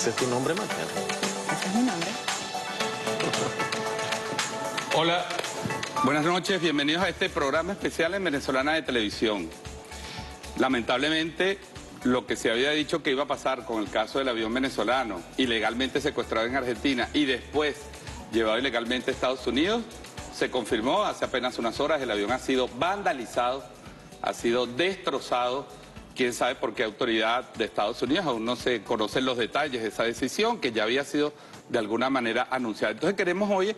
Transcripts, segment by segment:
Ese es tu nombre, Marcela. Ese es mi nombre. Hola, buenas noches, bienvenidos a este programa especial en Venezolana de Televisión. Lamentablemente, lo que se había dicho que iba a pasar con el caso del avión venezolano, ilegalmente secuestrado en Argentina y después llevado ilegalmente a Estados Unidos, se confirmó hace apenas unas horas. El avión ha sido vandalizado, ha sido destrozado. Quién sabe por qué autoridad de Estados Unidos, aún no se conocen los detalles de esa decisión que ya había sido de alguna manera anunciada. Entonces queremos hoy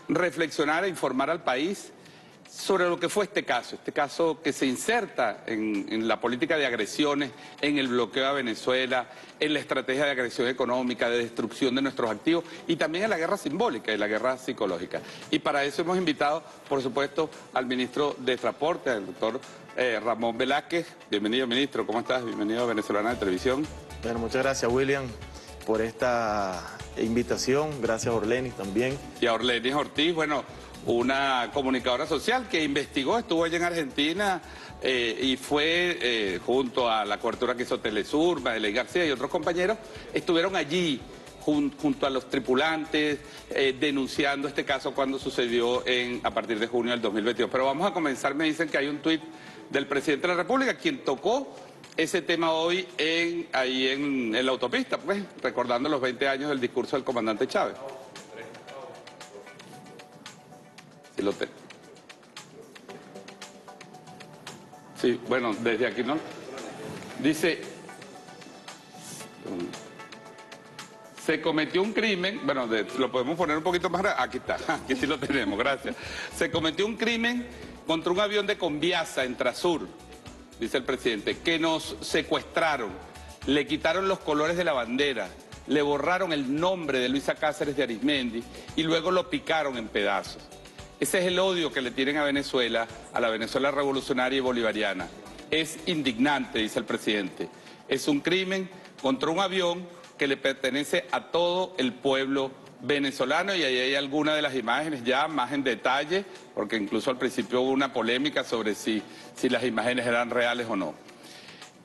reflexionar e informar al país sobre lo que fue este caso que se inserta en la política de agresiones, en el bloqueo a Venezuela, en la estrategia de agresión económica, de destrucción de nuestros activos y también en la guerra simbólica y la guerra psicológica. Y para eso hemos invitado, por supuesto, al ministro de Transporte, al doctor Ramón Velázquez. Bienvenido, ministro, ¿cómo estás? Bienvenido a Venezolana de Televisión. Bueno, muchas gracias, William, por esta invitación. Gracias a Orlenis también. Y a Orlenis Ortiz, bueno, una comunicadora social que investigó, estuvo allá en Argentina y fue junto a la cobertura que hizo Telesur, Madeleine García y otros compañeros, estuvieron allí junto a los tripulantes denunciando este caso cuando sucedió a partir de junio del 2022. Pero vamos a comenzar, me dicen que hay un tuit del presidente de la República, quien tocó ese tema hoy ahí en la autopista, pues, recordando los 20 años del discurso del comandante Chávez. Sí, bueno, desde aquí, ¿no? Dice, se cometió un crimen, bueno, lo podemos poner un poquito más, aquí está, aquí sí lo tenemos, gracias. Se cometió un crimen contra un avión de Conviasa en Trasur, dice el presidente, que nos secuestraron, le quitaron los colores de la bandera, le borraron el nombre de Luisa Cáceres de Arizmendi y luego lo picaron en pedazos. Ese es el odio que le tienen a Venezuela, a la Venezuela revolucionaria y bolivariana. Es indignante, dice el presidente. Es un crimen contra un avión que le pertenece a todo el pueblo venezolano y ahí hay algunas de las imágenes ya más en detalle, porque incluso al principio hubo una polémica sobre si las imágenes eran reales o no.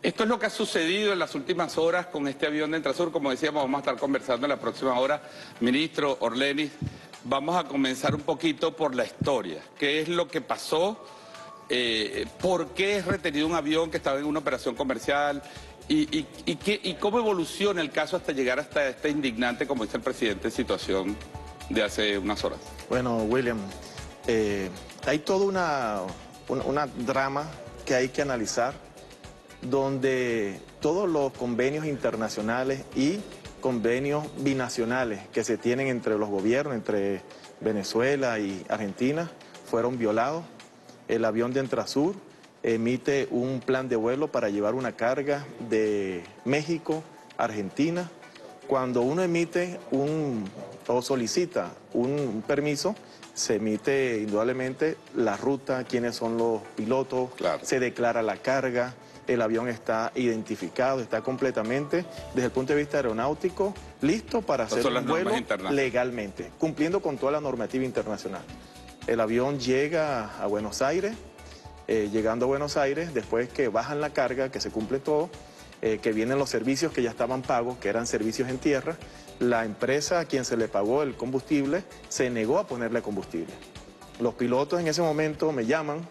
Esto es lo que ha sucedido en las últimas horas con este avión de Entrasur. Como decíamos, vamos a estar conversando en la próxima hora. Ministro Orlenis, vamos a comenzar un poquito por la historia. ¿Qué es lo que pasó? ¿Por qué es retenido un avión que estaba en una operación comercial? ¿Y cómo evoluciona el caso hasta llegar hasta esta indignante, como dice el presidente, situación de hace unas horas? Bueno, William, hay toda una drama que hay que analizar, donde todos los convenios internacionales y convenios binacionales que se tienen entre los gobiernos, entre Venezuela y Argentina, fueron violados. El avión de Entrasur emite un plan de vuelo para llevar una carga de México a Argentina. Cuando uno emite o solicita un permiso, se emite indudablemente la ruta, quiénes son los pilotos, claro. Se declara la carga. El avión está identificado, está completamente, desde el punto de vista aeronáutico, listo para hacer un vuelo legalmente, cumpliendo con toda la normativa internacional. El avión llega a Buenos Aires, llegando a Buenos Aires, después que bajan la carga, que se cumple todo, que vienen los servicios que ya estaban pagos, que eran servicios en tierra, la empresa a quien se le pagó el combustible se negó a ponerle combustible. Los pilotos en ese momento me llaman,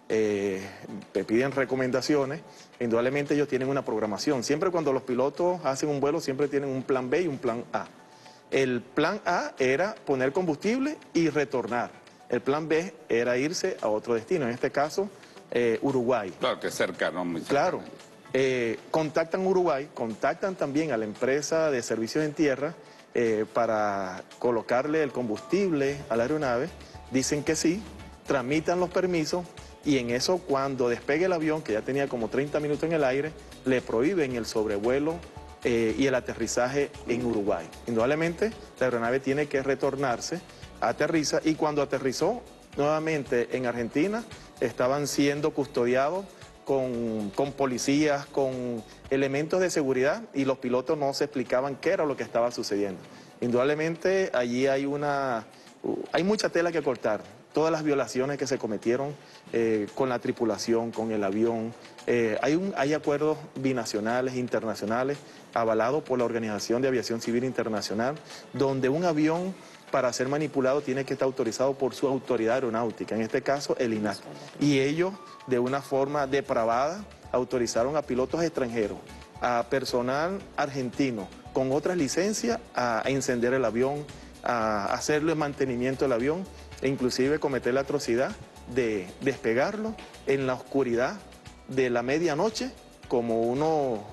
me piden recomendaciones. Indudablemente ellos tienen una programación. Siempre cuando los pilotos hacen un vuelo, siempre tienen un plan B y un plan A. El plan A era poner combustible y retornar. El plan B era irse a otro destino, en este caso, Uruguay. Claro, que es cercano, muy cercano. Claro. Contactan Uruguay, contactan también a la empresa de servicios en tierra para colocarle el combustible a la aeronave. Dicen que sí, tramitan los permisos. Y en eso, cuando despegue el avión, que ya tenía como 30 minutos en el aire, le prohíben el sobrevuelo y el aterrizaje en Uruguay. Indudablemente, la aeronave tiene que retornarse, aterriza, y cuando aterrizó nuevamente en Argentina, estaban siendo custodiados con policías, con elementos de seguridad, y los pilotos no se explicaban qué era lo que estaba sucediendo. Indudablemente, allí hay mucha tela que cortar. todas las violaciones que se cometieron con la tripulación, con el avión. Hay acuerdos binacionales, internacionales, avalados por la Organización de Aviación Civil Internacional, donde un avión para ser manipulado tiene que estar autorizado por su autoridad aeronáutica, en este caso el INAC. Y ellos, de una forma depravada, autorizaron a pilotos extranjeros, a personal argentino con otras licencias a encender el avión, a hacerle mantenimiento del avión e inclusive cometer la atrocidad de despegarlo en la oscuridad de la medianoche, como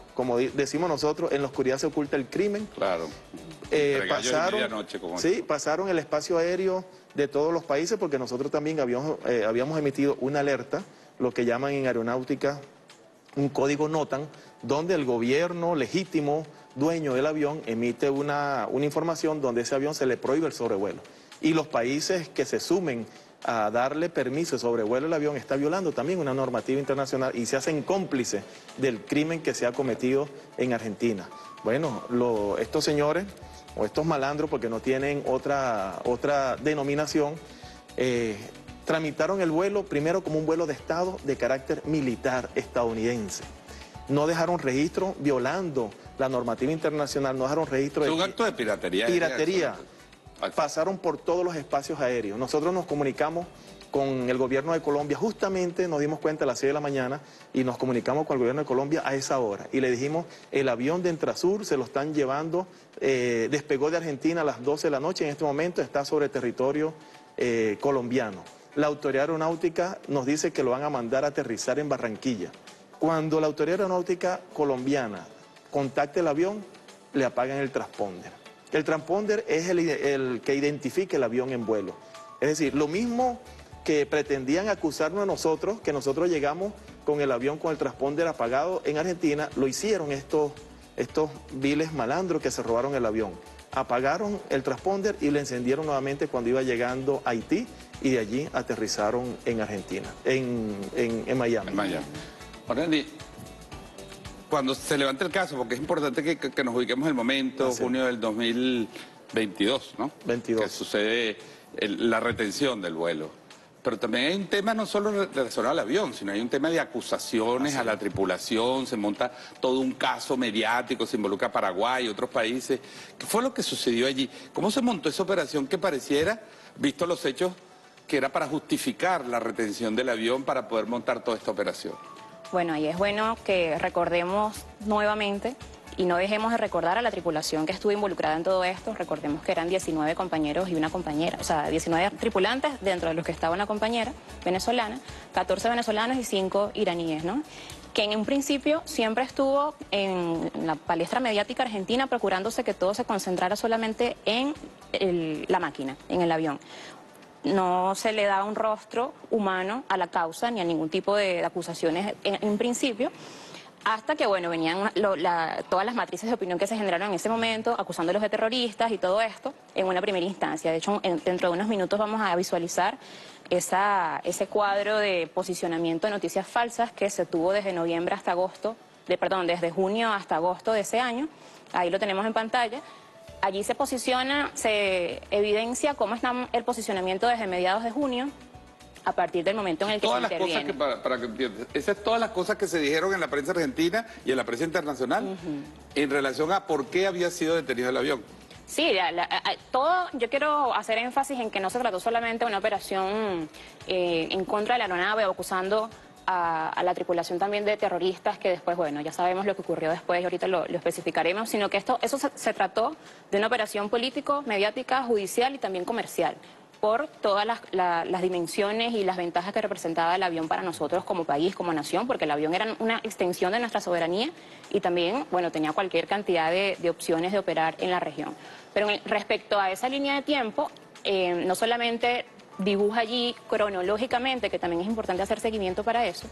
decimos nosotros, en la oscuridad se oculta el crimen. Claro. Pasaron el espacio aéreo de todos los países, porque nosotros también habíamos emitido una alerta, lo que llaman en aeronáutica un código NOTAM, donde el gobierno legítimo, dueño del avión, emite una información donde ese avión se le prohíbe el sobrevuelo. Y los países que se sumen a darle permiso de sobrevuelo al avión está violando también una normativa internacional y se hacen cómplices del crimen que se ha cometido en Argentina. Bueno, estos señores, o estos malandros, porque no tienen otra denominación, tramitaron el vuelo primero como un vuelo de Estado de carácter militar estadounidense. No dejaron registro, violando la normativa internacional, no dejaron registro de... Es un acto de piratería. Piratería. Pasaron por todos los espacios aéreos. Nosotros nos comunicamos con el gobierno de Colombia, justamente nos dimos cuenta a las 6 de la mañana y nos comunicamos con el gobierno de Colombia a esa hora. Y le dijimos, el avión de Entrasur se lo están llevando, despegó de Argentina a las 12 de la noche, en este momento está sobre territorio colombiano. La autoridad aeronáutica nos dice que lo van a mandar a aterrizar en Barranquilla. Cuando la autoridad aeronáutica colombiana contacte el avión, le apagan el transponder. El transponder es el que identifica el avión en vuelo. Es decir, lo mismo que pretendían acusarnos a nosotros, que nosotros llegamos con el avión con el transponder apagado en Argentina, lo hicieron estos viles malandros que se robaron el avión. Apagaron el transponder y lo encendieron nuevamente cuando iba llegando a Haití y de allí aterrizaron en Argentina, en Miami. En Miami. Orlandi, cuando se levante el caso, porque es importante que nos ubiquemos en el momento, junio del 2022, ¿no? 22. Que sucede la retención del vuelo. Pero también hay un tema no solo relacionado al avión, sino hay un tema de acusaciones a la tripulación, se monta todo un caso mediático, se involucra Paraguay y otros países. ¿Qué fue lo que sucedió allí? ¿Cómo se montó esa operación que pareciera, visto los hechos, que era para justificar la retención del avión para poder montar toda esta operación? Bueno, ahí es bueno que recordemos nuevamente y no dejemos de recordar a la tripulación que estuvo involucrada en todo esto. Recordemos que eran 19 compañeros y una compañera, o sea, 19 tripulantes dentro de los que estaba una compañera venezolana, 14 venezolanos y 5 iraníes, ¿no? Que en un principio siempre estuvo en la palestra mediática argentina procurándose que todo se concentrara solamente en la máquina, en el avión. No se le da un rostro humano a la causa ni a ningún tipo de acusaciones en principio, hasta que, bueno, venían todas las matrices de opinión que se generaron en ese momento, acusándolos de terroristas y todo esto en una primera instancia. De hecho, dentro de unos minutos vamos a visualizar ese cuadro de posicionamiento de noticias falsas que se tuvo desde noviembre hasta agosto, desde junio hasta agosto de ese año. Ahí lo tenemos en pantalla. Allí se posiciona, se evidencia cómo está el posicionamiento desde mediados de junio, a partir del momento en el que se interviene. Para que entiendas, esas son todas las cosas que se dijeron en la prensa argentina y en la prensa internacional en relación a por qué había sido detenido el avión. Sí, yo quiero hacer énfasis en que no se trató solamente de una operación en contra de la aeronave o acusando a la tripulación también de terroristas, que después, bueno, ya sabemos lo que ocurrió después y ahorita lo especificaremos, sino que eso se trató de una operación político, mediática, judicial y también comercial, por todas las dimensiones y las ventajas que representaba el avión para nosotros como país, como nación, porque el avión era una extensión de nuestra soberanía y también, bueno, tenía cualquier cantidad de opciones de operar en la región. Pero respecto a esa línea de tiempo, no solamente dibuja allí cronológicamente, que también es importante hacer seguimiento para eso,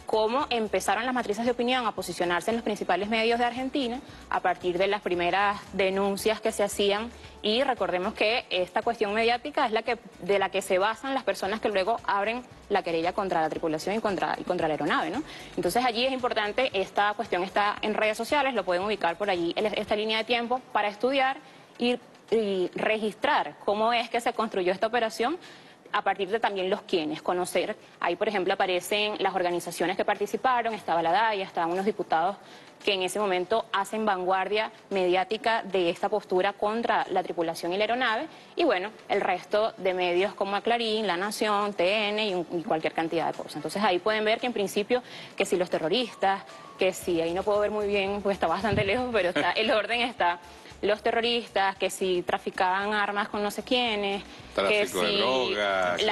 cómo empezaron las matrices de opinión a posicionarse en los principales medios de Argentina a partir de las primeras denuncias que se hacían, y recordemos que esta cuestión mediática es de la que se basan las personas que luego abren la querella contra la tripulación y contra la aeronave, ¿no? Entonces allí es importante, esta cuestión está en redes sociales, lo pueden ubicar por allí, esta línea de tiempo para estudiar y registrar cómo es que se construyó esta operación a partir de también los quiénes, conocer. Ahí, por ejemplo, aparecen las organizaciones que participaron, estaba la DAIA, estaban unos diputados que en ese momento hacen vanguardia mediática de esta postura contra la tripulación y la aeronave, y bueno, el resto de medios como Clarín, La Nación, TN y cualquier cantidad de cosas. Entonces ahí pueden ver que en principio, que si los terroristas, que si, ahí no puedo ver muy bien, pues está bastante lejos, pero está, el orden está... los terroristas, que si traficaban armas con no sé quiénes, que si... de drogas...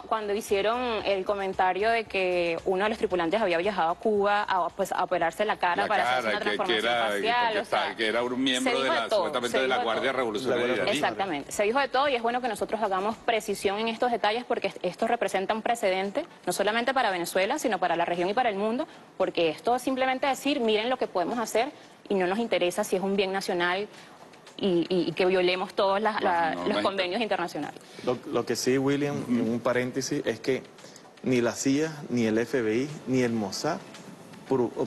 cuando hicieron el comentario de que uno de los tripulantes había viajado a Cuba a operarse la cara para hacerse una transformación facial, o sea, que era un miembro supuestamente de la Guardia Revolucionaria. Exactamente, se dijo de todo y es bueno que nosotros hagamos precisión en estos detalles porque esto representa un precedente, no solamente para Venezuela, sino para la región y para el mundo, porque esto es simplemente decir, miren lo que podemos hacer y no nos interesa si es un bien nacional y que violemos todos los convenios internacionales. Lo que sí, William, en un paréntesis, es que ni la CIA, ni el FBI, ni el Mossad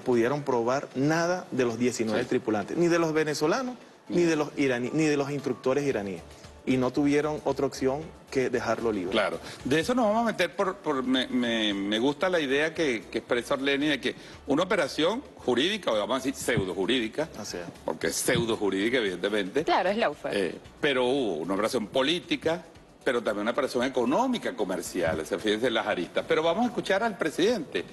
pudieron probar nada de los 19 tripulantes, ni de los venezolanos, ni de los iraníes, ni de los instructores iraníes. Y no tuvieron otra opción que dejarlo libre. Claro, de eso nos vamos a meter me gusta la idea que expresa Orleni de que una operación jurídica, o vamos a decir pseudo jurídica, porque es pseudo jurídica evidentemente. Claro, es lawfare. Pero hubo una operación política, pero también una operación económica, comercial, fíjense las aristas. Pero vamos a escuchar al presidente,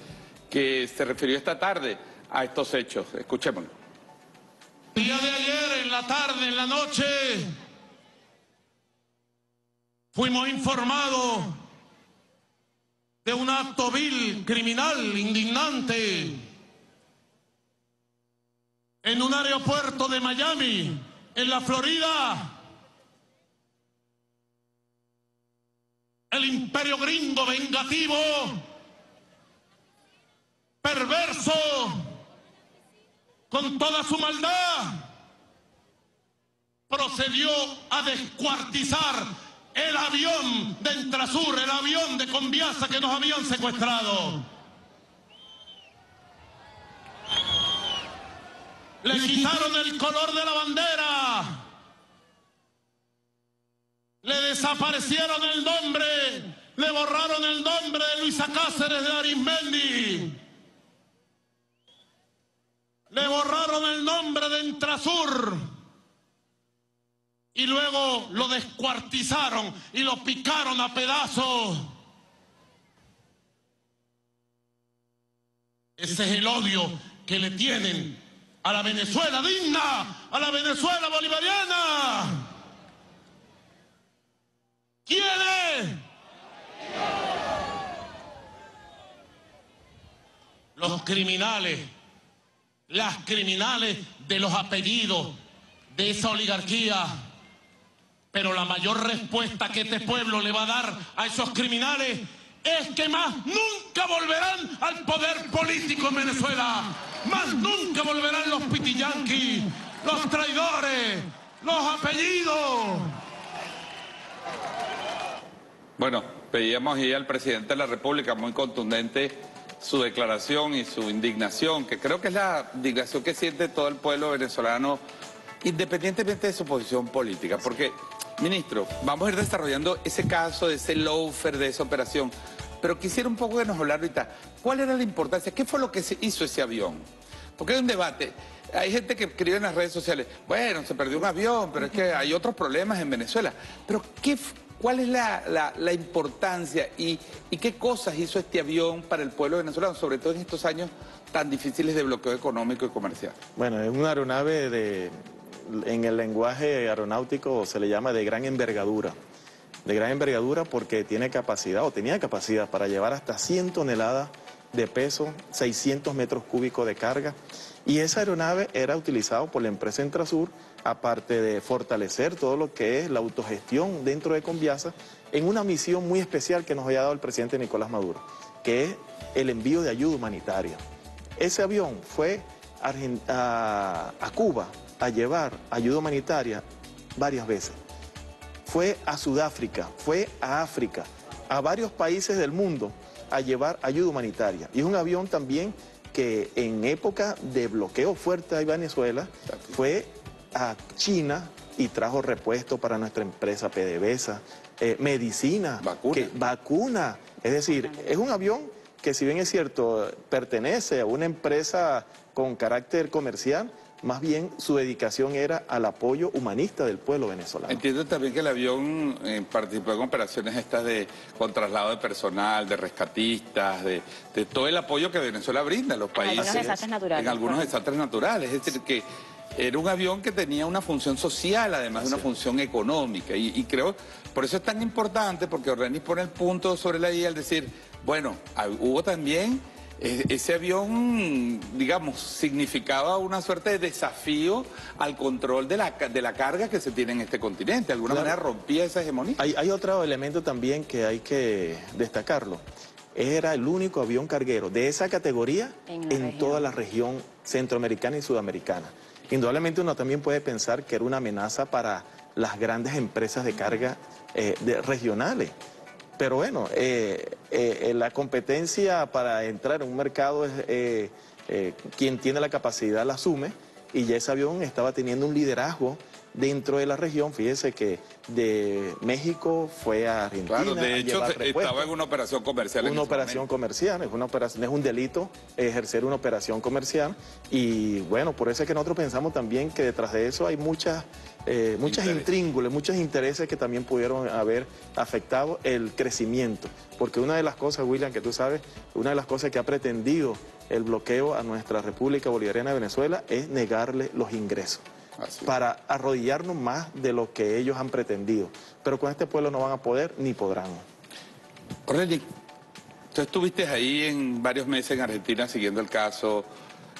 que se refirió esta tarde a estos hechos. Escuchémoslo. El día de ayer, en la tarde, en la noche, fuimos informados de un acto vil, criminal, indignante, en un aeropuerto de Miami, en la Florida. El imperio gringo vengativo, perverso, con toda su maldad, procedió a descuartizar el avión de Entrasur, el avión de Conviasa que nos habían secuestrado. Le quitaron el color de la bandera. Le desaparecieron el nombre. Le borraron el nombre de Luisa Cáceres de Arismendi. Le borraron el nombre de Entrasur. Y luego lo descuartizaron y lo picaron a pedazos. Ese es el odio que le tienen a la Venezuela digna, a la Venezuela bolivariana. ¿Quién es? Los criminales, las criminales de los apellidos de esa oligarquía. Pero la mayor respuesta que este pueblo le va a dar a esos criminales es que más nunca volverán al poder político en Venezuela. Más nunca volverán los pitiyanquis, los traidores, los apellidos. Bueno, pedíamos ahí al presidente de la República muy contundente su declaración y su indignación, que creo que es la indignación que siente todo el pueblo venezolano, independientemente de su posición política, porque, ministro, vamos a ir desarrollando ese caso, de ese lawfare, de esa operación, pero quisiera un poco que nos hablar ahorita, ¿cuál era la importancia? ¿Qué fue lo que se hizo ese avión? Porque hay un debate, hay gente que escribe en las redes sociales, bueno, se perdió un avión, pero es que hay otros problemas en Venezuela, pero ¿cuál es la importancia y qué cosas hizo este avión para el pueblo venezolano, sobre todo en estos años tan difíciles de bloqueo económico y comercial? Bueno, es una aeronave en el lenguaje aeronáutico se le llama de gran envergadura. De gran envergadura porque tiene capacidad, o tenía capacidad, para llevar hasta 100 toneladas de peso, 600 metros cúbicos de carga. Y esa aeronave era utilizada por la empresa Entrasur, aparte de fortalecer todo lo que es la autogestión dentro de Conviasa, en una misión muy especial que nos había dado el presidente Nicolás Maduro, que es el envío de ayuda humanitaria. Ese avión fue a Cuba a llevar ayuda humanitaria varias veces. Fue a Sudáfrica, fue a África, a varios países del mundo a llevar ayuda humanitaria. Y es un avión también que en época de bloqueo fuerte a Venezuela fue a China y trajo repuestos para nuestra empresa PDVSA, medicina, vacuna. Es decir, es un avión que, si bien es cierto, pertenece a una empresa con carácter comercial, más bien su dedicación era al apoyo humanista del pueblo venezolano. Entiendo también que el avión participó en operaciones estas con traslado de personal, de rescatistas, de todo el apoyo que Venezuela brinda a los países. En algunos desastres naturales. En algunos desastres naturales. Es decir, que era un avión que tenía una función social, además de una función económica. Y creo, por eso es tan importante, porque Orlenis pone el punto sobre la I al decir, bueno, hubo también... Ese avión, digamos, significaba una suerte de desafío al control de la carga que se tiene en este continente. De alguna manera rompía esa hegemonía. Hay otro elemento también que hay que destacarlo. Era el único avión carguero de esa categoría en toda la región centroamericana y sudamericana. Indudablemente uno también puede pensar que era una amenaza para las grandes empresas de carga regionales. Pero bueno, la competencia para entrar en un mercado es quien tiene la capacidad la asume, y ya ese avión estaba teniendo un liderazgo dentro de la región. Fíjese que de México fue a Argentina. Claro, de hecho estaba en una operación comercial. Una operación comercial, es un delito ejercer una operación comercial, y bueno, por eso es que nosotros pensamos también que detrás de eso hay muchas intríngulas, muchos intereses que también pudieron haber afectado el crecimiento. Porque una de las cosas, William, que tú sabes, una de las cosas que ha pretendido el bloqueo a nuestra República Bolivariana de Venezuela es negarle los ingresos, para arrodillarnos más de lo que ellos han pretendido. Pero con este pueblo no van a poder ni podrán. Orlenis, tú estuviste ahí en varios meses en Argentina siguiendo el caso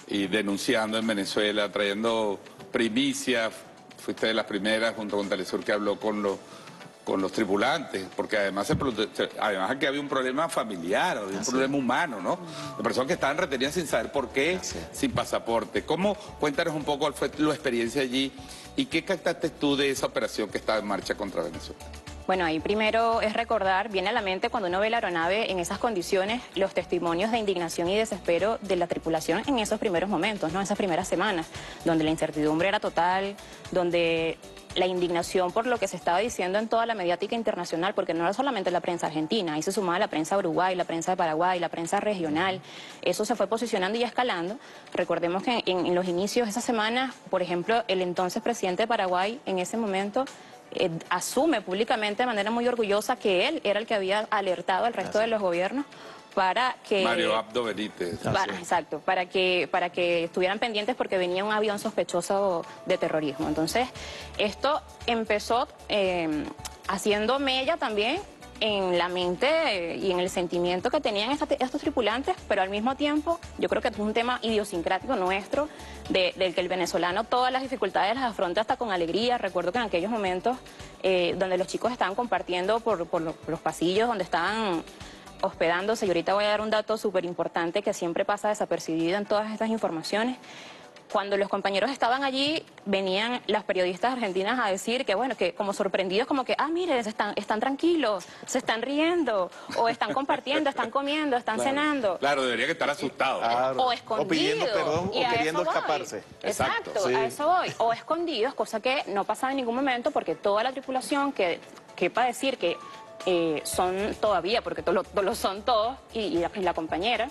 y denunciando en Venezuela, trayendo primicias. Fuiste de las primeras, junto con Telesur, que habló con los tripulantes, porque además aquí había un problema familiar, había un problema humano, ¿no? De personas que estaban retenidas sin saber por qué, sin pasaporte. Cuéntanos un poco cuál fue tu experiencia allí y qué captaste tú de esa operación que estaba en marcha contra Venezuela. Bueno, ahí primero es recordar, viene a la mente cuando uno ve la aeronave en esas condiciones, los testimonios de indignación y desespero de la tripulación en esos primeros momentos, ¿no? Esas primeras semanas, donde la incertidumbre era total, donde la indignación por lo que se estaba diciendo en toda la mediática internacional, porque no era solamente la prensa argentina, ahí se sumaba la prensa uruguay, la prensa de Paraguay, la prensa regional. Eso se fue posicionando y escalando. Recordemos que en los inicios de esa semana, por ejemplo, el entonces presidente de Paraguay en ese momento asume públicamente de manera muy orgullosa que él era el que había alertado al resto de los gobiernos para que... Mario Abdo Benítez. Exacto, para que estuvieran pendientes porque venía un avión sospechoso de terrorismo. Entonces, esto empezó haciendo mella también en la mente y en el sentimiento que tenían estos tripulantes, pero al mismo tiempo yo creo que es un tema idiosincrático nuestro, del que el venezolano todas las dificultades las afronta hasta con alegría. Recuerdo que en aquellos momentos donde los chicos estaban compartiendo por los pasillos donde estaban hospedándose, y ahorita voy a dar un dato súper importante que siempre pasa desapercibido en todas estas informaciones. Cuando los compañeros estaban allí, venían las periodistas argentinas a decir que, bueno, que como sorprendidos, como que, miren, están tranquilos, se están riendo, o están compartiendo, están comiendo, están cenando. Claro, debería que estar asustados. Claro. O escondidos. O pidiendo perdón, o queriendo escaparse. Exacto, a eso voy. O escondidos, cosa que no pasaba en ningún momento, porque toda la tripulación, que quepa decir que son todavía, porque lo son todos, y la compañera,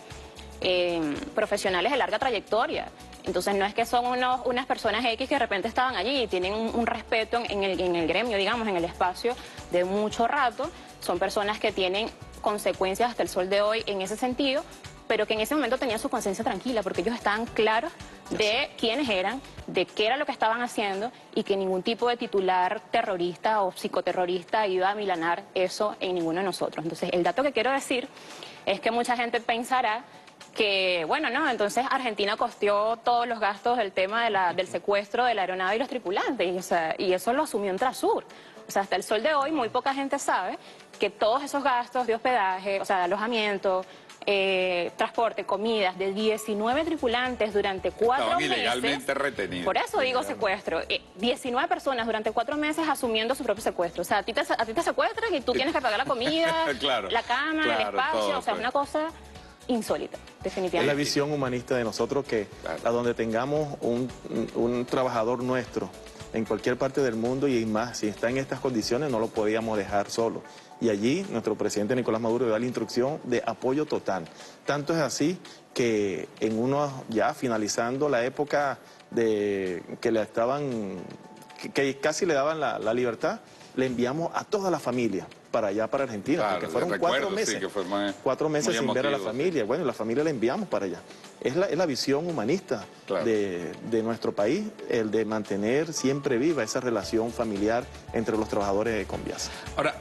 profesionales de larga trayectoria. Entonces no es que son unas personas X que de repente estaban allí y tienen un respeto en el gremio, digamos, en el espacio de mucho rato. Son personas que tienen consecuencias hasta el sol de hoy en ese sentido, pero que en ese momento tenían su conciencia tranquila porque ellos estaban claros de quiénes eran, de qué era lo que estaban haciendo, y que ningún tipo de titular terrorista o psicoterrorista iba a milanar eso en ninguno de nosotros. Entonces el dato que quiero decir es que mucha gente pensará que, bueno, no, entonces Argentina costeó todos los gastos del tema del secuestro de la aeronave y los tripulantes, y eso lo asumió Entrasur. O sea, hasta el sol de hoy muy poca gente sabe que todos esos gastos de hospedaje, o sea, de alojamiento, transporte, comidas, de 19 tripulantes durante 4 meses. Estaban ilegalmente retenidos. Por eso digo secuestro. 19 personas durante 4 meses asumiendo su propio secuestro. O sea, a ti te secuestran y tú tienes que pagar la comida, claro, la cama, el espacio, todo, o sea, es una cosa insólita, definitivamente. Es la visión humanista de nosotros que a donde tengamos un trabajador nuestro en cualquier parte del mundo y más, si está en estas condiciones no lo podíamos dejar solo. Y allí nuestro presidente Nicolás Maduro da la instrucción de apoyo total. Tanto es así que ya finalizando la época de que le estaban, que casi le daban la libertad, le enviamos a toda la familia para allá, para Argentina, Claro, porque fueron recuerdo, 4 meses, sí, que fue muy 4 meses sin ver a la emotivo, familia. Bueno, la familia la enviamos para allá. Es la visión humanista Claro. de nuestro país, el de mantener siempre viva esa relación familiar entre los trabajadores de Conviasa. Ahora,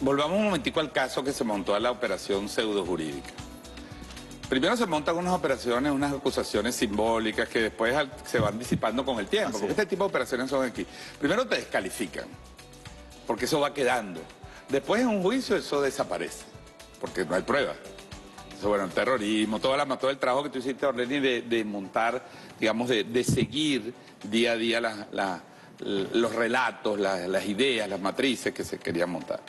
volvamos un momentico al caso que se montó a la operación pseudo-jurídica. Primero se montan unas operaciones, unas acusaciones simbólicas que después se van disipando con el tiempo, Así porque es. este tipo de operaciones son aquí. Primero te descalifican, porque eso va quedando. Después en un juicio eso desaparece, porque no hay pruebas. Eso, bueno, el terrorismo, todo el trabajo que tú hiciste, Orleni, de montar, digamos, de seguir día a día los relatos, las ideas, las matrices que se querían montar.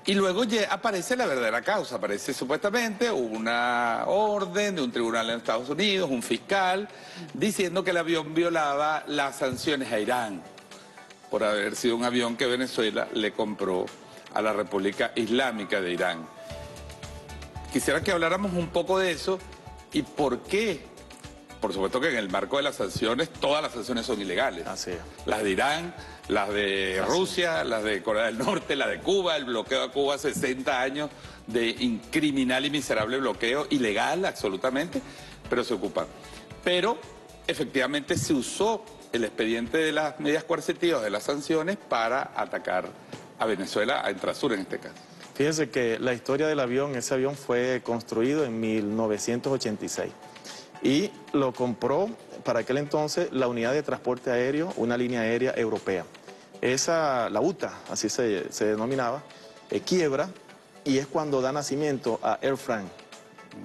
Y luego aparece la verdadera causa, aparece supuestamente una orden de un tribunal en Estados Unidos, un fiscal, diciendo que el avión violaba las sanciones a Irán, por haber sido un avión que Venezuela le compró a la República Islámica de Irán. Quisiera que habláramos un poco de eso y por qué. Por supuesto que en el marco de las sanciones, todas las sanciones son ilegales. Así es. Las de Irán, las de Rusia, las de Corea del Norte, la de Cuba, el bloqueo a Cuba, 60 años de criminal y miserable bloqueo, ilegal absolutamente, pero se ocupan. Pero efectivamente se usó el expediente de las medidas coercitivas, de las sanciones, para atacar a Venezuela, a Entrasur en este caso. Fíjense que la historia del avión, ese avión fue construido en 1986 y lo compró para aquel entonces la Unidad de Transporte Aéreo, una línea aérea europea. La UTA, así se denominaba, quiebra y es cuando da nacimiento a Air France.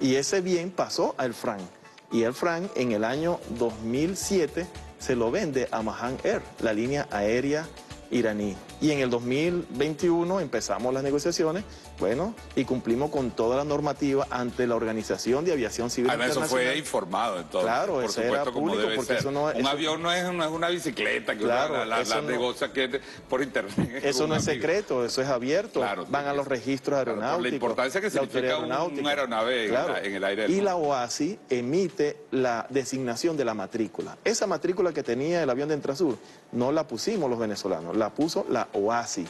Y ese bien pasó a Air France. Y Air France en el año 2007 se lo vende a Mahan Air, la línea aérea iraní. Y en el 2021 empezamos las negociaciones, bueno, y cumplimos con toda la normativa ante la Organización de Aviación Civil Además, eso Internacional. fue informado entonces. Claro, por eso supuesto, era como público, debe porque ser. eso no es... Un avión no es una bicicleta que Claro, uno la eso no- negocia que por internet. Eso no es Un amigo. secreto, eso es abierto. Claro, van a los registros claro, por la aeronáuticos. importancia que la Autoridad significa una Aeronáutica. aeronave en el aire del Y mundo. la OASI emite la designación de la matrícula. Esa matrícula que tenía el avión de Entrasur no la pusimos los venezolanos, la puso la OASI.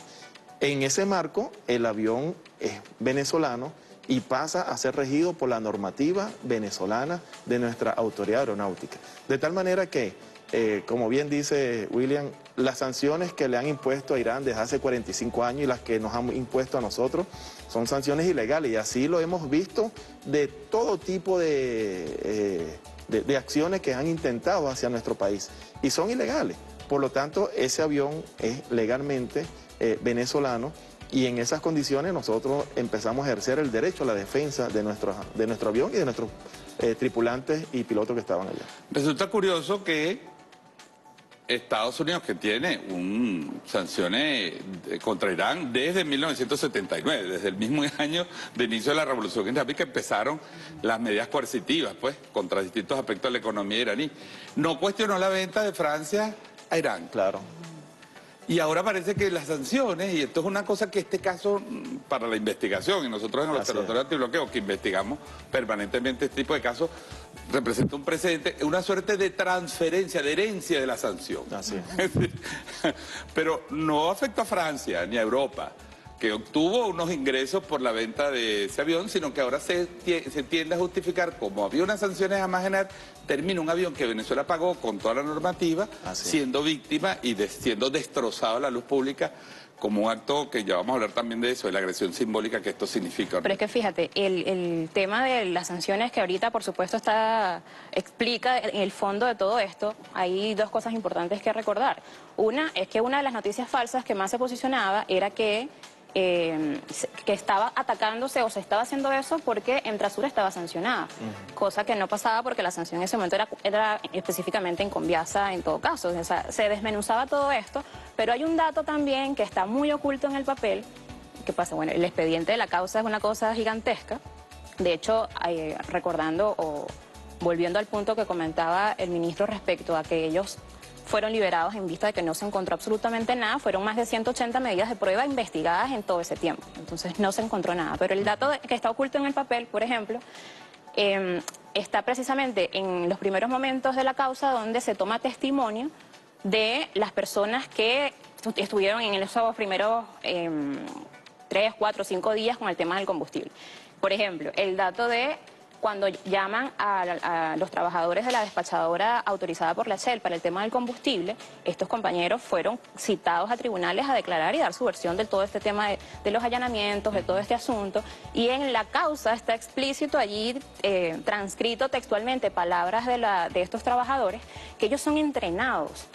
En ese marco, el avión es venezolano y pasa a ser regido por la normativa venezolana de nuestra Autoridad Aeronáutica. De tal manera que, como bien dice William, las sanciones que le han impuesto a Irán desde hace 45 años y las que nos han impuesto a nosotros son sanciones ilegales y así lo hemos visto de todo tipo de acciones que han intentado hacia nuestro país y son ilegales. Por lo tanto, ese avión es legalmente venezolano y en esas condiciones nosotros empezamos a ejercer el derecho a la defensa de nuestro avión y de nuestros tripulantes y pilotos que estaban allá. Resulta curioso que Estados Unidos, que tiene sanciones contra Irán desde 1979, desde el mismo año de inicio de la Revolución Islámica, que empezaron las medidas coercitivas, pues, contra distintos aspectos de la economía iraní, no cuestionó la venta de Francia a Irán. Claro. Y ahora parece que las sanciones, y esto es una cosa que este caso para la investigación, y nosotros en el Así Observatorio Antibloqueo, que investigamos permanentemente este tipo de casos, representa un precedente, una suerte de transferencia, de herencia de la sanción. Así es. Pero no afecta a Francia ni a Europa, que obtuvo unos ingresos por la venta de ese avión, sino que ahora se tiende a justificar, como había unas sanciones a imaginar, termina un avión que Venezuela pagó con toda la normativa, siendo víctima y siendo destrozado a la luz pública, como un acto que ya vamos a hablar también de eso, de la agresión simbólica que esto significa. Pero es que fíjate, el tema de las sanciones que ahorita por supuesto explica en el fondo de todo esto, hay dos cosas importantes que recordar. Una es que una de las noticias falsas que más se posicionaba era que estaba atacándose o se estaba haciendo eso porque Entrasur estaba sancionada, cosa que no pasaba porque la sanción en ese momento era específicamente en Conviasa en todo caso. O sea, se desmenuzaba todo esto, pero hay un dato también que está muy oculto en el papel. ¿Qué pasa? Bueno, el expediente de la causa es una cosa gigantesca. De hecho, recordando o volviendo al punto que comentaba el ministro respecto a que ellos fueron liberados en vista de que no se encontró absolutamente nada. Fueron más de 180 medidas de prueba investigadas en todo ese tiempo. Entonces no se encontró nada. Pero el dato que está oculto en el papel, por ejemplo, está precisamente en los primeros momentos de la causa, donde se toma testimonio de las personas que estuvieron en esos primeros 3, 4, 5 días con el tema del combustible. Por ejemplo, el dato de cuando llaman a los trabajadores de la despachadora autorizada por la Shell para el tema del combustible, estos compañeros fueron citados a tribunales a declarar y dar su versión de todo este tema de los allanamientos, de todo este asunto, y en la causa está explícito allí, transcrito textualmente, palabras de estos trabajadores, que ellos son entrenados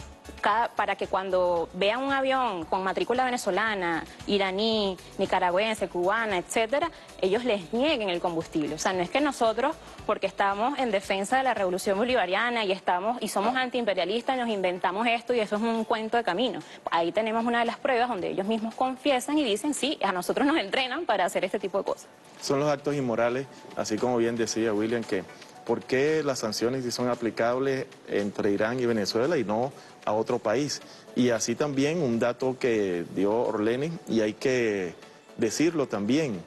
para que cuando vean un avión con matrícula venezolana, iraní, nicaragüense, cubana, etcétera, ellos les nieguen el combustible. O sea, no es que nosotros, porque estamos en defensa de la revolución bolivariana y somos antiimperialistas, nos inventamos esto y eso es un cuento de camino. Ahí tenemos una de las pruebas donde ellos mismos confiesan y dicen, sí, a nosotros nos entrenan para hacer este tipo de cosas. Son los actos inmorales, así como bien decía William, que ¿por qué las sanciones sí son aplicables entre Irán y Venezuela y no a otro país? Y así también un dato que dio Orleni, y hay que decirlo también,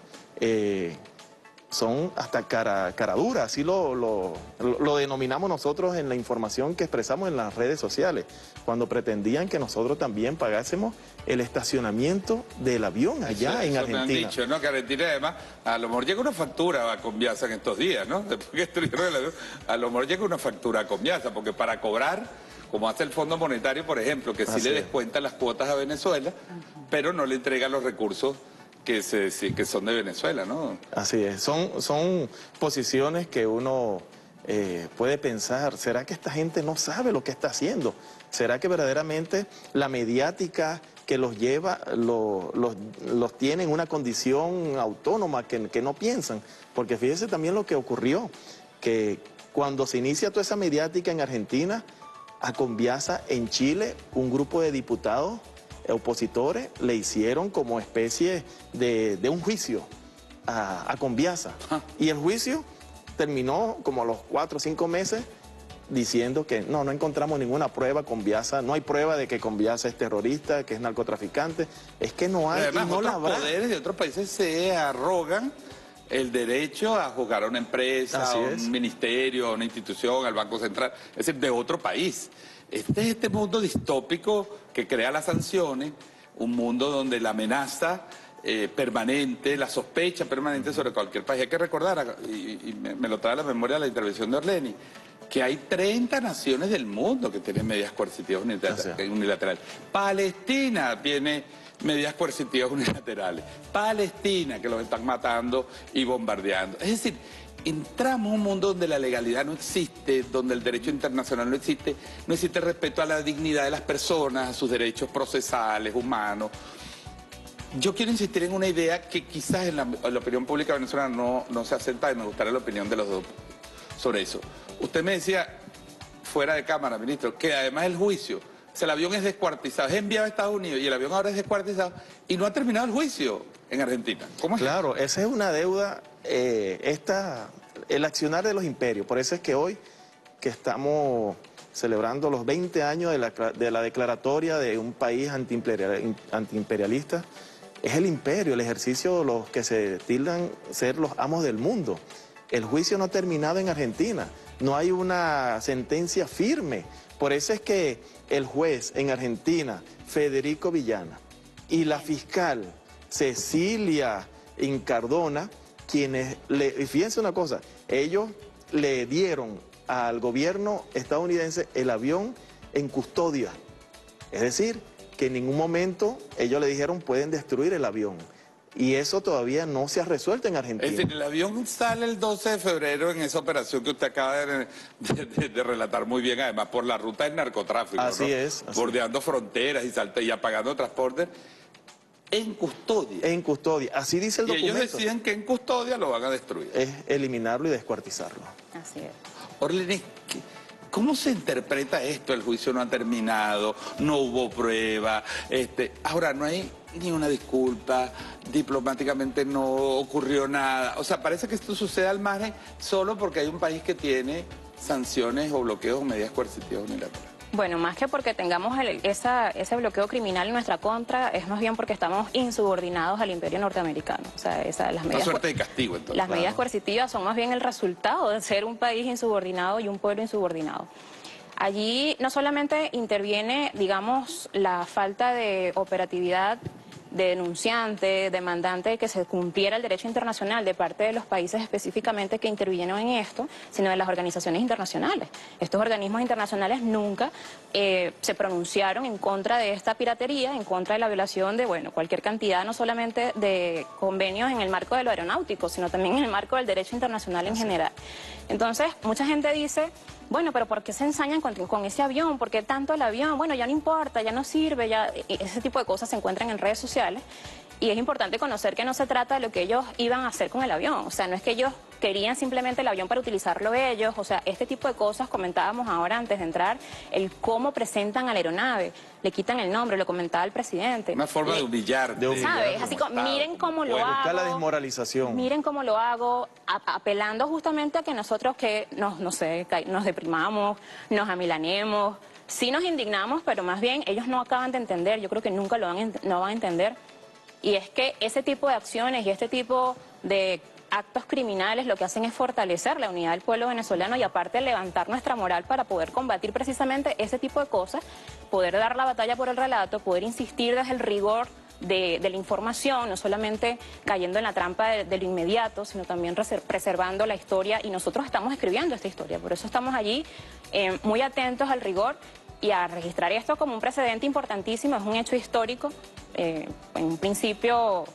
son hasta cara dura, así lo denominamos nosotros en la información que expresamos en las redes sociales, cuando pretendían que nosotros también pagásemos el estacionamiento del avión allá en Argentina. Me han dicho, ¿no? Que Argentina además, a lo mejor llega una factura a Conviasa en estos días, ¿no? Después que estuvieron el avión, a lo mejor llega una factura a Conviasa, porque para cobrar, como hace el Fondo Monetario, por ejemplo, que sí le descuenta las cuotas a Venezuela, pero no le entrega los recursos que son de Venezuela, ¿no? Así es, son posiciones que uno puede pensar, ¿será que esta gente no sabe lo que está haciendo? ¿Será que verdaderamente la mediática que los lleva, los tiene en una condición autónoma que no piensan? Porque fíjese también lo que ocurrió, que cuando se inicia toda esa mediática en Argentina, a Conviasa en Chile, un grupo de diputados opositores le hicieron como especie de un juicio a Conviasa. Y el juicio terminó como a los 4 o 5 meses diciendo que no encontramos ninguna prueba, Conviasa, no hay prueba de que Conviasa es terrorista, que es narcotraficante, es que no hay. Además, y no la habrá. Poderes de otros países se arrogan el derecho a juzgar a una empresa, a un ministerio, a una institución, al Banco Central, es decir, de otro país. Este es este mundo distópico que crea las sanciones, un mundo donde la amenaza permanente, la sospecha permanente sobre cualquier país. Hay que recordar, y me lo trae a la memoria la intervención de Orleni, que hay 30 naciones del mundo que tienen medidas coercitivas unilaterales. Palestina tiene medidas coercitivas unilaterales. Palestina, que los están matando y bombardeando. Es decir, entramos a un mundo donde la legalidad no existe, donde el derecho internacional no existe respeto a la dignidad de las personas, a sus derechos procesales, humanos. Yo quiero insistir en una idea que quizás en la opinión pública venezolana no se acepta, y me gustaría la opinión de los dos sobre eso. Usted me decía, fuera de cámara, ministro, que además el juicio, o sea, el avión es descuartizado, es enviado a Estados Unidos y el avión ahora es descuartizado y no ha terminado el juicio en Argentina. ¿Cómo es? Claro, esa es una deuda, el accionar de los imperios. Por eso es que hoy que estamos celebrando los 20 años de la declaratoria de un país antiimperialista, es el imperio, el ejercicio de los que se tildan ser los amos del mundo. El juicio no ha terminado en Argentina, no hay una sentencia firme. Por eso es que el juez en Argentina, Federico Villana, y la fiscal Cecilia Incardona, quienes, fíjense una cosa, ellos le dieron al gobierno estadounidense el avión en custodia. Es decir, que en ningún momento ellos le dijeron pueden destruir el avión. Y eso todavía no se ha resuelto en Argentina. Es decir, el avión sale el 12 de febrero en esa operación que usted acaba de relatar muy bien, además por la ruta del narcotráfico. Así es. Bordeando fronteras y apagando transportes en custodia. En custodia, así dice el documento. Y ellos deciden que en custodia lo van a destruir. Es eliminarlo y descuartizarlo. Así es. Orleni, ¿cómo se interpreta esto? El juicio no ha terminado, no hubo prueba. Ahora no hay ni una disculpa, diplomáticamente no ocurrió nada. O sea, parece que esto sucede al margen solo porque hay un país que tiene sanciones o bloqueos o medidas coercitivas unilaterales. Bueno, más que porque tengamos ese bloqueo criminal en nuestra contra, es más bien porque estamos insubordinados al imperio norteamericano. O sea, las medidas, una suerte de castigo, entonces. Las medidas coercitivas son más bien el resultado de ser un país insubordinado y un pueblo insubordinado. Allí no solamente interviene, digamos, la falta de operatividad de denunciante, demandante de que se cumpliera el derecho internacional de parte de los países específicamente que intervinieron en esto, sino de las organizaciones internacionales. Estos organismos internacionales nunca se pronunciaron en contra de esta piratería, en contra de la violación de, bueno, cualquier cantidad, no solamente de convenios en el marco de lo aeronáutico, sino también en el marco del derecho internacional en general. Entonces, mucha gente dice, bueno, pero ¿por qué se ensañan con ese avión? ¿Por qué tanto el avión? Bueno, ya no importa, ya no sirve, ya ese tipo de cosas se encuentran en redes sociales. Y es importante conocer que no se trata de lo que ellos iban a hacer con el avión. O sea, no es que ellos querían simplemente el avión para utilizarlo ellos. O sea, este tipo de cosas comentábamos ahora antes de entrar, el cómo presentan a la aeronave. Le quitan el nombre, lo comentaba el presidente. Una forma de humillar. ¿Sabes? Así como, miren cómo lo hago. Buscar la desmoralización. Miren cómo lo hago, apelando justamente a que nosotros nos deprimamos, nos amilanemos. Sí nos indignamos, pero más bien ellos no acaban de entender. Yo creo que nunca no van a entender. Y es que ese tipo de acciones y este tipo de actos criminales lo que hacen es fortalecer la unidad del pueblo venezolano y aparte levantar nuestra moral para poder combatir precisamente ese tipo de cosas, poder dar la batalla por el relato, poder insistir desde el rigor de la información, no solamente cayendo en la trampa de lo inmediato, sino también preservando la historia, y nosotros estamos escribiendo esta historia, por eso estamos allí muy atentos al rigor y a registrar esto como un precedente importantísimo. Es un hecho histórico, en un principio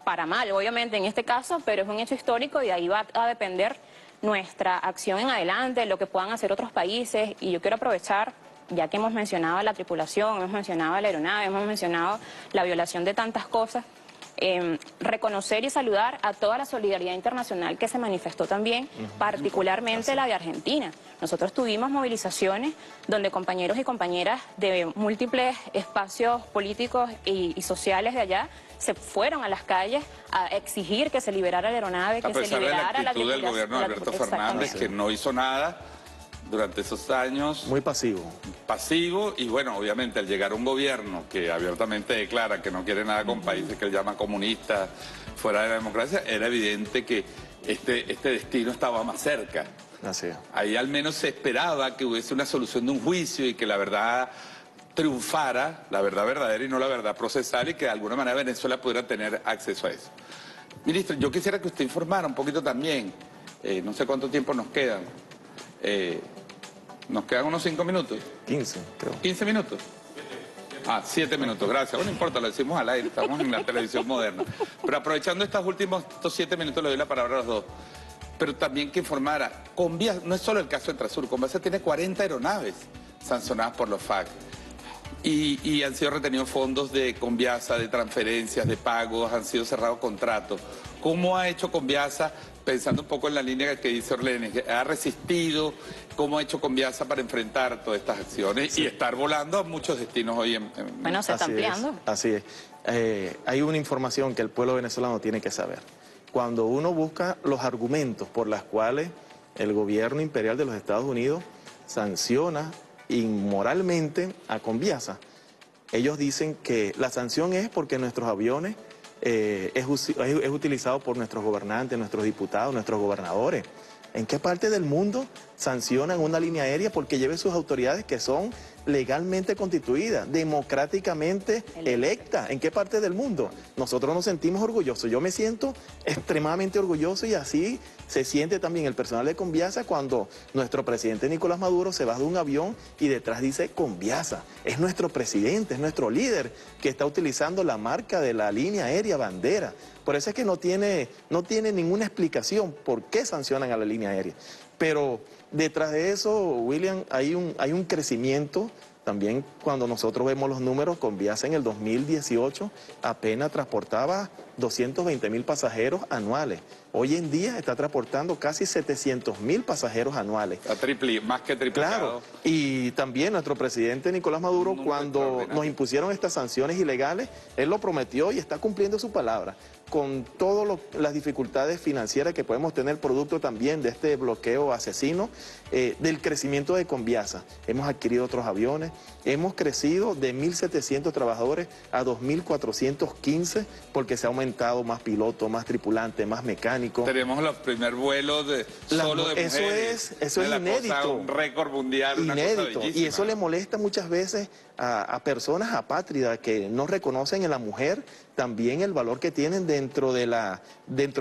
para mal, obviamente en este caso, pero es un hecho histórico y de ahí va a depender nuestra acción en adelante, lo que puedan hacer otros países. Y yo quiero aprovechar, ya que hemos mencionado a la tripulación, hemos mencionado a la aeronave, hemos mencionado la violación de tantas cosas, reconocer y saludar a toda la solidaridad internacional que se manifestó también, particularmente la de Argentina. Nosotros tuvimos movilizaciones donde compañeros y compañeras de múltiples espacios políticos y sociales de allá se fueron a las calles a exigir que se liberara la aeronave, que se liberara la actitud del gobierno de Alberto Fernández, que no hizo nada durante esos años. Muy pasivo. Pasivo, y bueno, obviamente al llegar un gobierno que abiertamente declara que no quiere nada con países que él llama comunistas, fuera de la democracia, era evidente que este destino estaba más cerca. Así es. Ahí al menos se esperaba que hubiese una solución de un juicio y que la verdad triunfara, la verdad verdadera y no la verdad procesal, y que de alguna manera Venezuela pudiera tener acceso a eso. Ministro, yo quisiera que usted informara un poquito también, no sé cuánto tiempo nos quedan. Nos quedan unos 5 minutos. 15, creo. 15 minutos. 7 minutos, gracias. Bueno, no importa, lo decimos al aire, estamos en la televisión moderna. Pero aprovechando estos 7 minutos, le doy la palabra a los dos. Pero también que informara, Conviasa, no es solo el caso de Entrasur, Conviasa tiene 40 aeronaves sancionadas por los FARC. Y han sido retenidos fondos de Conviasa, de transferencias, de pagos, han sido cerrados contratos. ¿Cómo ha hecho Conviasa, pensando un poco en la línea que dice Orlene, ha resistido? ¿Cómo ha hecho Conviasa para enfrentar todas estas acciones y estar volando a muchos destinos hoy Bueno, se está ampliando. Así es. Hay una información que el pueblo venezolano tiene que saber. Cuando uno busca los argumentos por los cuales el gobierno imperial de los Estados Unidos sanciona inmoralmente a Conviasa, ellos dicen que la sanción es porque nuestros aviones es utilizado por nuestros gobernantes, nuestros diputados, nuestros gobernadores. ¿En qué parte del mundo sancionan una línea aérea porque lleve sus autoridades que son legalmente constituidas, democráticamente electas? ¿En qué parte del mundo? Nosotros nos sentimos orgullosos. Yo me siento extremadamente orgulloso, y así se siente también el personal de Conviasa cuando nuestro presidente Nicolás Maduro se baja de un avión y detrás dice Conviasa. Es nuestro presidente, es nuestro líder que está utilizando la marca de la línea aérea bandera. Por eso es que no tiene ninguna explicación por qué sancionan a la línea aérea. Pero detrás de eso, William, hay un crecimiento. También cuando nosotros vemos los números, Conviasa en el 2018 apenas transportaba 220.000 pasajeros anuales. Hoy en día está transportando casi 700.000 pasajeros anuales. Más que triplicado. Claro, y también nuestro presidente Nicolás Maduro, cuando nos impusieron estas sanciones ilegales, él lo prometió y está cumpliendo su palabra. Con todas las dificultades financieras que podemos tener, producto también de este bloqueo asesino, del crecimiento de Conviasa. Hemos adquirido otros aviones, hemos crecido de 1.700 trabajadores a 2.415 porque se ha aumentado más pilotos, más tripulantes, más mecánicos. Tenemos los primeros vuelos solo de mujeres. Eso es inédito. Un récord mundial, inédito. Una cosa y eso le molesta muchas veces a personas apátridas que no reconocen en la mujer también el valor que tienen dentro del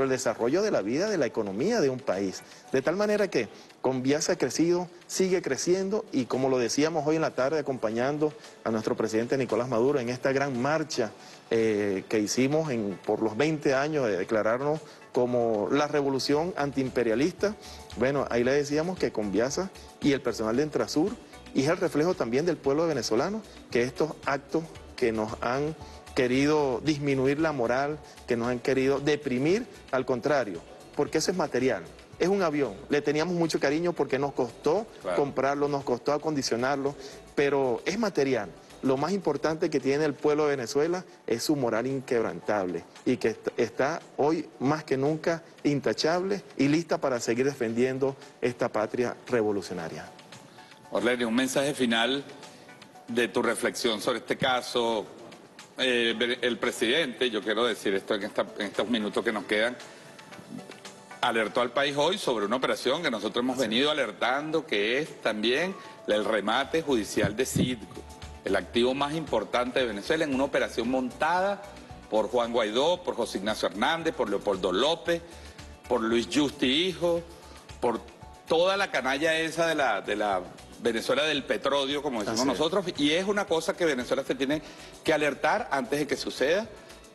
desarrollo de la vida, de la economía de un país. De tal manera que Conviasa ha crecido, sigue creciendo y como lo decíamos hoy en la tarde acompañando a nuestro presidente Nicolás Maduro en esta gran marcha que hicimos por los 20 años de declararnos como la revolución antiimperialista, bueno, ahí le decíamos que Conviasa y el personal de Entrasur, y es el reflejo también del pueblo venezolano, que estos actos que nos han querido disminuir la moral, que nos han querido deprimir, al contrario, porque eso es material. Es un avión, le teníamos mucho cariño porque nos costó comprarlo, nos costó acondicionarlo, pero es material. Lo más importante que tiene el pueblo de Venezuela es su moral inquebrantable y que está hoy más que nunca intachable y lista para seguir defendiendo esta patria revolucionaria. Orleni, un mensaje final de tu reflexión sobre este caso. El presidente, yo quiero decir esto en estos minutos que nos quedan, alertó al país hoy sobre una operación que nosotros hemos venido alertando, que es también el remate judicial de Citgo, el activo más importante de Venezuela, en una operación montada por Juan Guaidó, por José Ignacio Hernández, por Leopoldo López, por Luis Justi Hijo, por toda la canalla esa de la Venezuela del petróleo, como decimos nosotros, y es una cosa que Venezuela se tiene que alertar antes de que suceda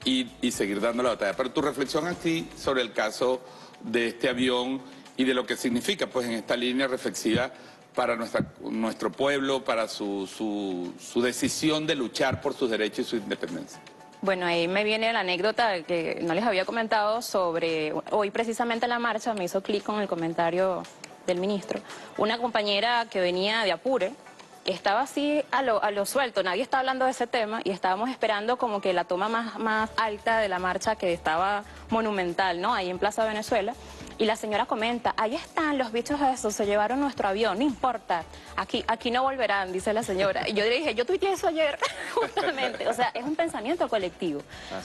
y seguir dando la batalla. Pero tu reflexión aquí sobre el caso de este avión y de lo que significa, pues, en esta línea reflexiva para nuestro pueblo, para su decisión de luchar por sus derechos y su independencia. Bueno, ahí me viene la anécdota que no les había comentado sobre, hoy precisamente en la marcha me hizo clic con el comentario del ministro. Una compañera que venía de Apure estaba así a lo suelto, nadie estaba hablando de ese tema y estábamos esperando como que la toma más alta de la marcha, que estaba monumental, ¿no? Ahí en Plaza Venezuela. Y la señora comenta, ahí están los bichos esos, se llevaron nuestro avión, no importa, aquí no volverán, dice la señora. Y yo le dije, yo tuiteé eso ayer, justamente. O sea, es un pensamiento colectivo.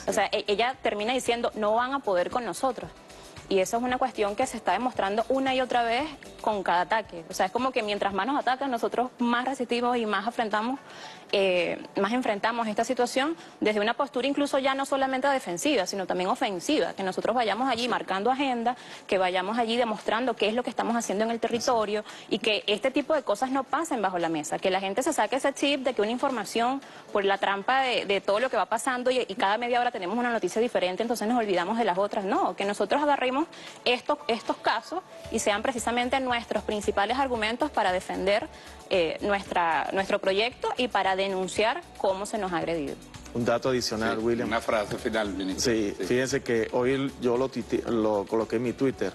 O sea, ella termina diciendo, no van a poder con nosotros. Y eso es una cuestión que se está demostrando una y otra vez con cada ataque. O sea, es como que mientras más nos atacan, nosotros más resistimos y más enfrentamos esta situación desde una postura incluso ya no solamente defensiva, sino también ofensiva. Que nosotros vayamos allí marcando agenda, que vayamos allí demostrando qué es lo que estamos haciendo en el territorio y que este tipo de cosas no pasen bajo la mesa. Que la gente se saque ese chip de que una información, por la trampa de todo lo que va pasando y cada media hora tenemos una noticia diferente, entonces nos olvidamos de las otras. No, que nosotros agarremos estos casos y sean precisamente nuestros principales argumentos para defender nuestro proyecto y para denunciar cómo se nos ha agredido. Un dato adicional, Sí, William. una frase final, ministro. Sí, fíjense que hoy yo lo coloqué en mi Twitter.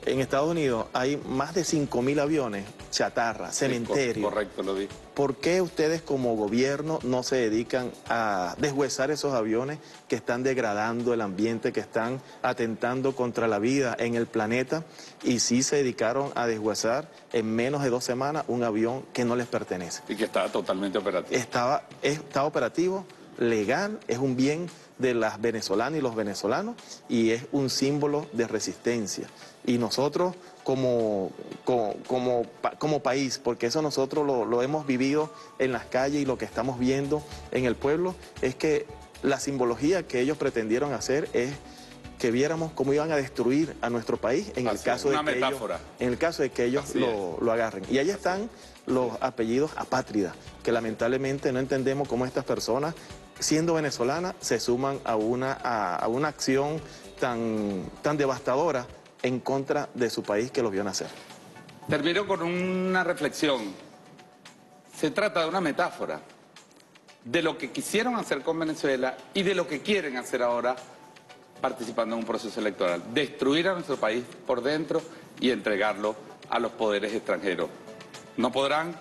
En Estados Unidos hay más de 5.000 aviones, chatarra, cementerio. Correcto, lo vi. ¿Por qué ustedes como gobierno no se dedican a deshuesar esos aviones que están degradando el ambiente, que están atentando contra la vida en el planeta? Y sí se dedicaron a deshuesar en menos de 2 semanas un avión que no les pertenece. Y que estaba totalmente operativo. Está operativo, legal, es un bien de las venezolanas y los venezolanos y es un símbolo de resistencia. Y nosotros como país, porque eso nosotros lo hemos vivido en las calles y lo que estamos viendo en el pueblo, es que la simbología que ellos pretendieron hacer es que viéramos cómo iban a destruir a nuestro país en el caso de que ellos lo agarren. Y ahí están los apellidos apátridas, que lamentablemente no entendemos cómo estas personas, siendo venezolanas, se suman a una acción tan devastadora en contra de su país que los vio nacer. Termino con una reflexión. Se trata de una metáfora de lo que quisieron hacer con Venezuela y de lo que quieren hacer ahora participando en un proceso electoral. Destruir a nuestro país por dentro y entregarlo a los poderes extranjeros. No podrán,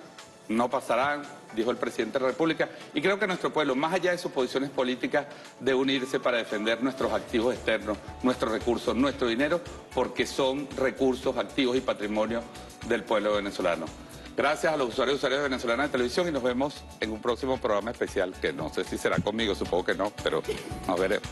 no pasarán, dijo el presidente de la República, y creo que nuestro pueblo, más allá de sus posiciones políticas, debe unirse para defender nuestros activos externos, nuestros recursos, nuestro dinero, porque son recursos, activos y patrimonio del pueblo venezolano. Gracias a los usuarios y usuarias venezolanas de televisión y nos vemos en un próximo programa especial, que no sé si será conmigo, supongo que no, pero nos veremos.